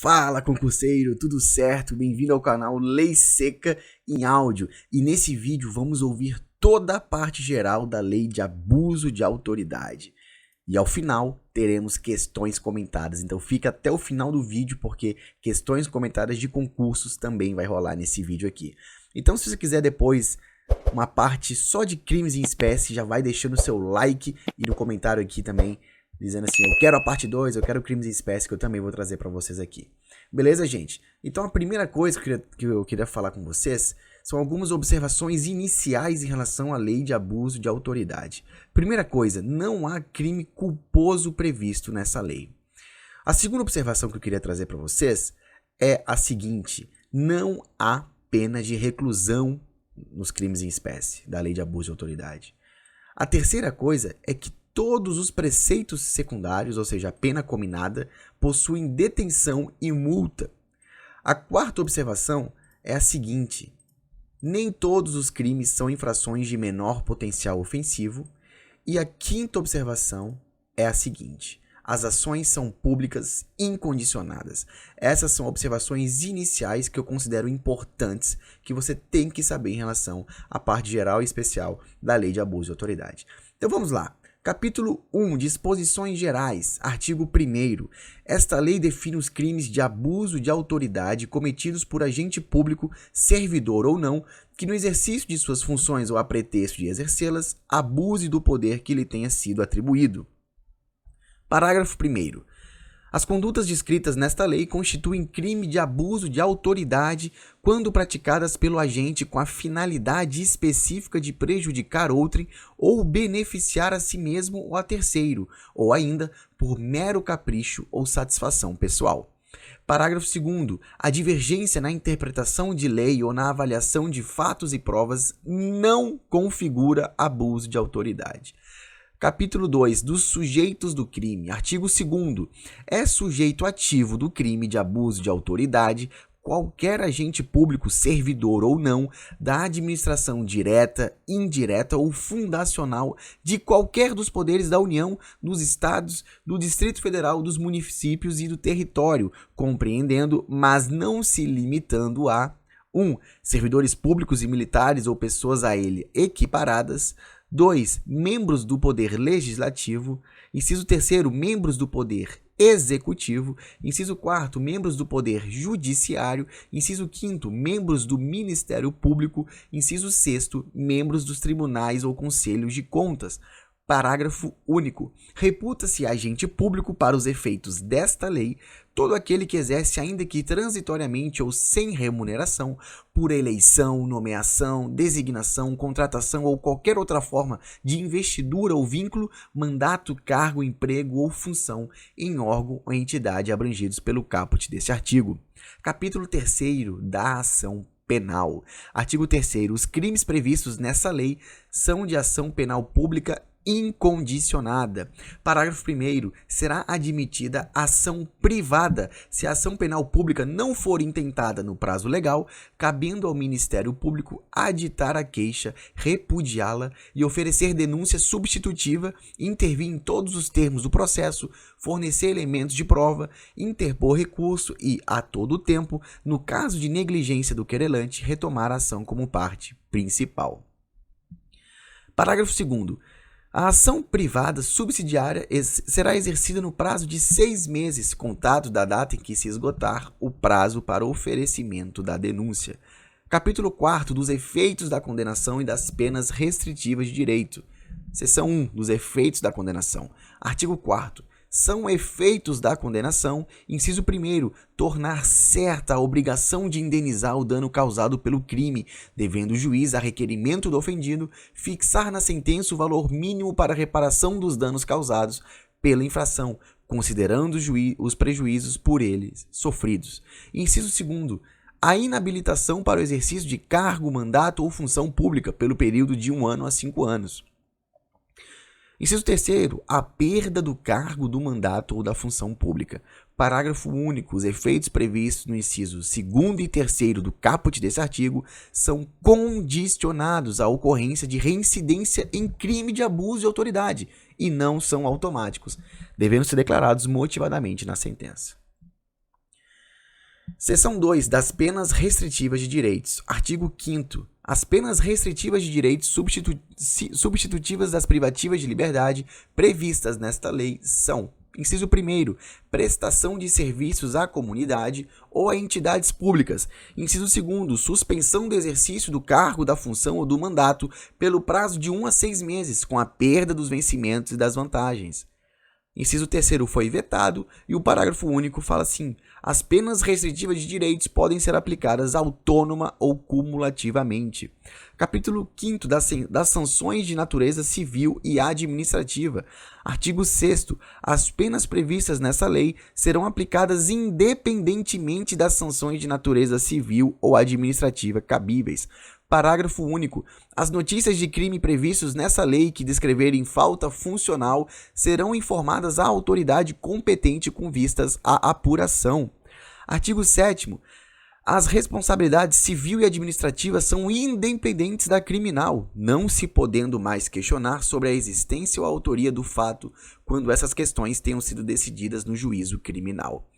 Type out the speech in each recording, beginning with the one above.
Fala, concurseiro, tudo certo? Bem-vindo ao canal Lei Seca em áudio. E nesse vídeo vamos ouvir toda a parte geral da lei de abuso de autoridade. E ao final teremos questões comentadas, então fica até o final do vídeo porque questões comentadas de concursos também vai rolar nesse vídeo aqui. Então se você quiser depois uma parte só de crimes em espécie, já vai deixando o seu like e no comentário aqui também dizendo assim, eu quero a parte 2, eu quero crimes em espécie, que eu também vou trazer para vocês aqui. Beleza, gente? Então a primeira coisa que eu queria falar com vocês são algumas observações iniciais em relação à lei de abuso de autoridade. Primeira coisa, não há crime culposo previsto nessa lei. A segunda observação que eu queria trazer para vocês é a seguinte, não há pena de reclusão nos crimes em espécie da lei de abuso de autoridade. A terceira coisa é que todos os preceitos secundários, ou seja, a pena cominada, possuem detenção e multa. A quarta observação é a seguinte, nem todos os crimes são infrações de menor potencial ofensivo. E a quinta observação é a seguinte, as ações são públicas incondicionadas. Essas são observações iniciais que eu considero importantes, que você tem que saber em relação à parte geral e especial da lei de abuso de autoridade. Então vamos lá. Capítulo 1, Disposições Gerais, artigo 1º. Esta lei define os crimes de abuso de autoridade cometidos por agente público, servidor ou não, que no exercício de suas funções ou a pretexto de exercê-las, abuse do poder que lhe tenha sido atribuído. Parágrafo 1º. As condutas descritas nesta lei constituem crime de abuso de autoridade quando praticadas pelo agente com a finalidade específica de prejudicar outrem ou beneficiar a si mesmo ou a terceiro, ou ainda por mero capricho ou satisfação pessoal. Parágrafo 2º. A divergência na interpretação de lei ou na avaliação de fatos e provas não configura abuso de autoridade. Capítulo 2, dos sujeitos do crime. Artigo 2º. É sujeito ativo do crime de abuso de autoridade qualquer agente público, servidor ou não, da administração direta, indireta ou fundacional de qualquer dos poderes da União, dos Estados, do Distrito Federal, dos municípios e do território, compreendendo, mas não se limitando a 1. Servidores públicos e militares ou pessoas a ele equiparadas. 2. Membros do Poder Legislativo. Inciso 3º, membros do Poder Executivo. Inciso 4º, membros do Poder Judiciário. Inciso 5º, membros do Ministério Público. Inciso 6º, membros dos Tribunais ou Conselhos de Contas. Parágrafo único. Reputa-se agente público para os efeitos desta lei todo aquele que exerce, ainda que transitoriamente ou sem remuneração, por eleição, nomeação, designação, contratação ou qualquer outra forma de investidura ou vínculo, mandato, cargo, emprego ou função em órgão ou entidade abrangidos pelo caput deste artigo. Capítulo 3º da ação penal. Artigo 3º. Os crimes previstos nessa lei são de ação penal pública incondicionada. Parágrafo 1º. Será admitida ação privada se a ação penal pública não for intentada no prazo legal, cabendo ao Ministério Público aditar a queixa, repudiá-la e oferecer denúncia substitutiva, intervir em todos os termos do processo, fornecer elementos de prova, interpor recurso e, a todo tempo, no caso de negligência do querelante, retomar a ação como parte principal. Parágrafo 2º. A ação privada subsidiária será exercida no prazo de 6 meses, contado da data em que se esgotar o prazo para oferecimento da denúncia. Capítulo 4º dos efeitos da condenação e das penas restritivas de direito. Seção 1 dos efeitos da condenação. Artigo 4º. São efeitos da condenação, inciso 1º, tornar certa a obrigação de indenizar o dano causado pelo crime, devendo o juiz, a requerimento do ofendido, fixar na sentença o valor mínimo para a reparação dos danos causados pela infração, considerando os prejuízos por eles sofridos. Inciso 2º, a inabilitação para o exercício de cargo, mandato ou função pública pelo período de 1 ano a 5 anos. Inciso 3º, a perda do cargo, do mandato ou da função pública. Parágrafo único. Os efeitos previstos no inciso 2º e 3º do caput desse artigo são condicionados à ocorrência de reincidência em crime de abuso de autoridade e não são automáticos, devendo ser declarados motivadamente na sentença. Seção 2 das penas restritivas de direitos. Artigo 5º. As penas restritivas de direitos substitutivas das privativas de liberdade previstas nesta lei são: inciso 1º, prestação de serviços à comunidade ou a entidades públicas. Inciso 2º, suspensão do exercício do cargo, da função ou do mandato pelo prazo de 1 a 6 meses, com a perda dos vencimentos e das vantagens. Inciso 3º foi vetado e o parágrafo único fala assim: as penas restritivas de direitos podem ser aplicadas autônoma ou cumulativamente. Capítulo 5º das sanções de natureza civil e administrativa. Artigo 6º. As penas previstas nessa lei serão aplicadas independentemente das sanções de natureza civil ou administrativa cabíveis. Parágrafo único. As notícias de crime previstos nessa lei que descreverem falta funcional serão informadas à autoridade competente com vistas à apuração. Artigo 7º. As responsabilidades civil e administrativa são independentes da criminal, não se podendo mais questionar sobre a existência ou a autoria do fato quando essas questões tenham sido decididas no juízo criminal.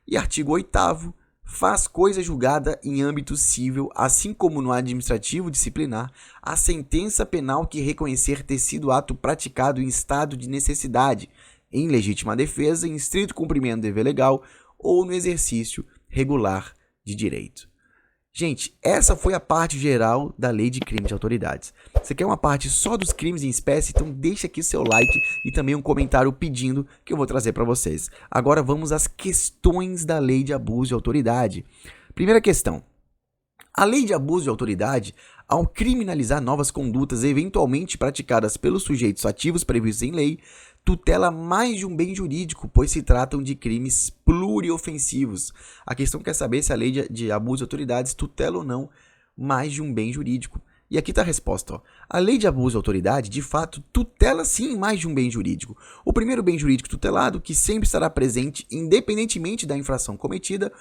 E artigo 8º. Faz coisa julgada em âmbito civil, assim como no administrativo disciplinar, a sentença penal que reconhecer ter sido ato praticado em estado de necessidade, em legítima defesa, em estrito cumprimento do dever legal ou no exercício regular de direito. Gente, essa foi a parte geral da Lei de Crime de Autoridades. Você quer uma parte só dos crimes em espécie? Então deixa aqui seu like e também um comentário pedindo que eu vou trazer para vocês. Agora vamos às questões da Lei de Abuso de Autoridade. Primeira questão. A Lei de Abuso de Autoridade, ao criminalizar novas condutas eventualmente praticadas pelos sujeitos ativos previstos em lei, tutela mais de um bem jurídico, pois se tratam de crimes pluriofensivos. A questão quer saber se a Lei de Abuso de Autoridades tutela ou não mais de um bem jurídico. E aqui está a resposta. Ó. A Lei de Abuso de Autoridade, de fato, tutela sim mais de um bem jurídico. O primeiro bem jurídico tutelado, que sempre estará presente independentemente da infração cometida,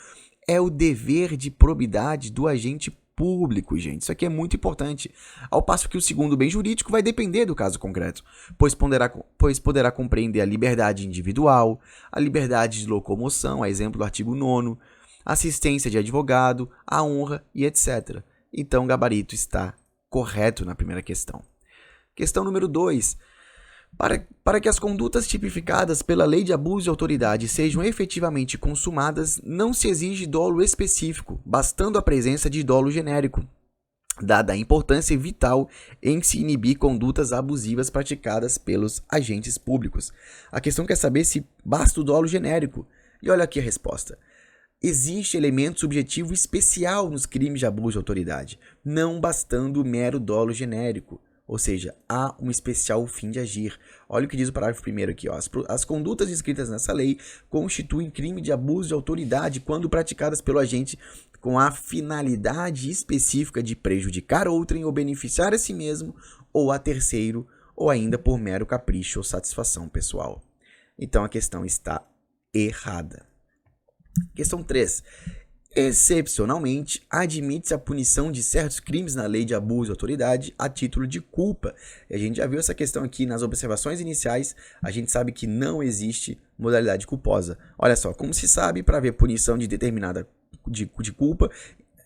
é o dever de probidade do agente público, gente. Isso aqui é muito importante. Ao passo que o segundo bem jurídico vai depender do caso concreto, pois poderá compreender a liberdade individual, a liberdade de locomoção, a exemplo do artigo 9º, assistência de advogado, a honra e etc. Então, o gabarito está correto na primeira questão. Questão número 2. Para que as condutas tipificadas pela Lei de Abuso de Autoridade sejam efetivamente consumadas, não se exige dolo específico, bastando a presença de dolo genérico, dada a importância vital em se inibir condutas abusivas praticadas pelos agentes públicos. A questão quer saber se basta o dolo genérico. E olha aqui a resposta. Existe elemento subjetivo especial nos crimes de abuso de autoridade, não bastando o mero dolo genérico. Ou seja, há um especial fim de agir. Olha o que diz o parágrafo 1º aqui. Ó. As condutas descritas nessa lei constituem crime de abuso de autoridade quando praticadas pelo agente com a finalidade específica de prejudicar outrem ou beneficiar a si mesmo ou a terceiro, ou ainda por mero capricho ou satisfação pessoal. Então a questão está errada. Questão 3. Excepcionalmente, admite-se a punição de certos crimes na Lei de Abuso de Autoridade a título de culpa. E a gente já viu essa questão aqui nas observações iniciais, a gente sabe que não existe modalidade culposa. Olha só, como se sabe, para haver punição de determinada de culpa,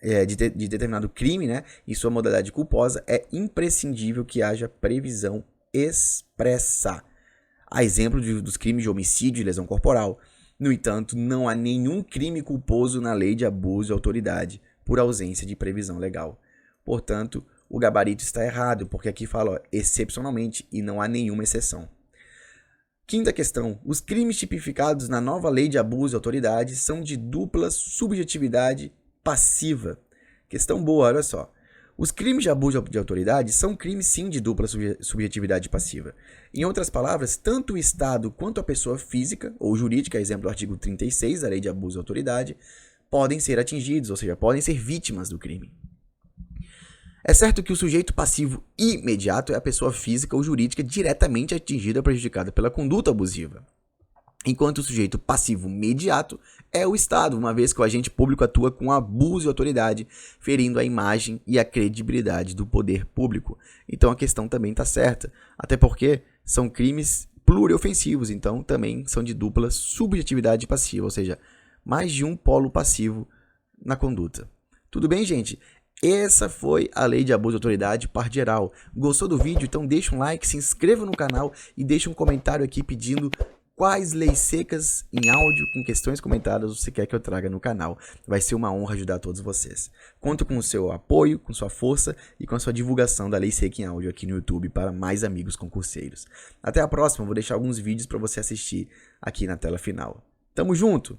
de determinado crime, né, em sua modalidade culposa, é imprescindível que haja previsão expressa. A exemplo dos crimes de homicídio e lesão corporal. No entanto, não há nenhum crime culposo na Lei de Abuso de Autoridade por ausência de previsão legal. Portanto, o gabarito está errado, porque aqui fala excepcionalmente e não há nenhuma exceção. Quinta questão. Os crimes tipificados na nova Lei de Abuso de Autoridade são de dupla subjetividade passiva. Questão boa, olha só. Os crimes de abuso de autoridade são crimes, sim, de dupla subjetividade passiva. Em outras palavras, tanto o Estado quanto a pessoa física ou jurídica, exemplo do artigo 36 da Lei de Abuso de Autoridade, podem ser atingidos, ou seja, podem ser vítimas do crime. É certo que o sujeito passivo imediato é a pessoa física ou jurídica diretamente atingida ou prejudicada pela conduta abusiva, enquanto o sujeito passivo imediato é o Estado, uma vez que o agente público atua com abuso de autoridade, ferindo a imagem e a credibilidade do poder público. Então a questão também está certa, até porque são crimes pluriofensivos, então também são de dupla subjetividade passiva, ou seja, mais de um polo passivo na conduta. Tudo bem, gente? Essa foi a Lei de Abuso de Autoridade, parte geral. Gostou do vídeo? Então deixa um like, se inscreva no canal e deixa um comentário aqui pedindo quais leis secas em áudio com questões comentadas você quer que eu traga no canal. Vai ser uma honra ajudar todos vocês. Conto com o seu apoio, com sua força e com a sua divulgação da Lei Seca em Áudio aqui no YouTube para mais amigos concurseiros. Até a próxima, vou deixar alguns vídeos para você assistir aqui na tela final. Tamo junto!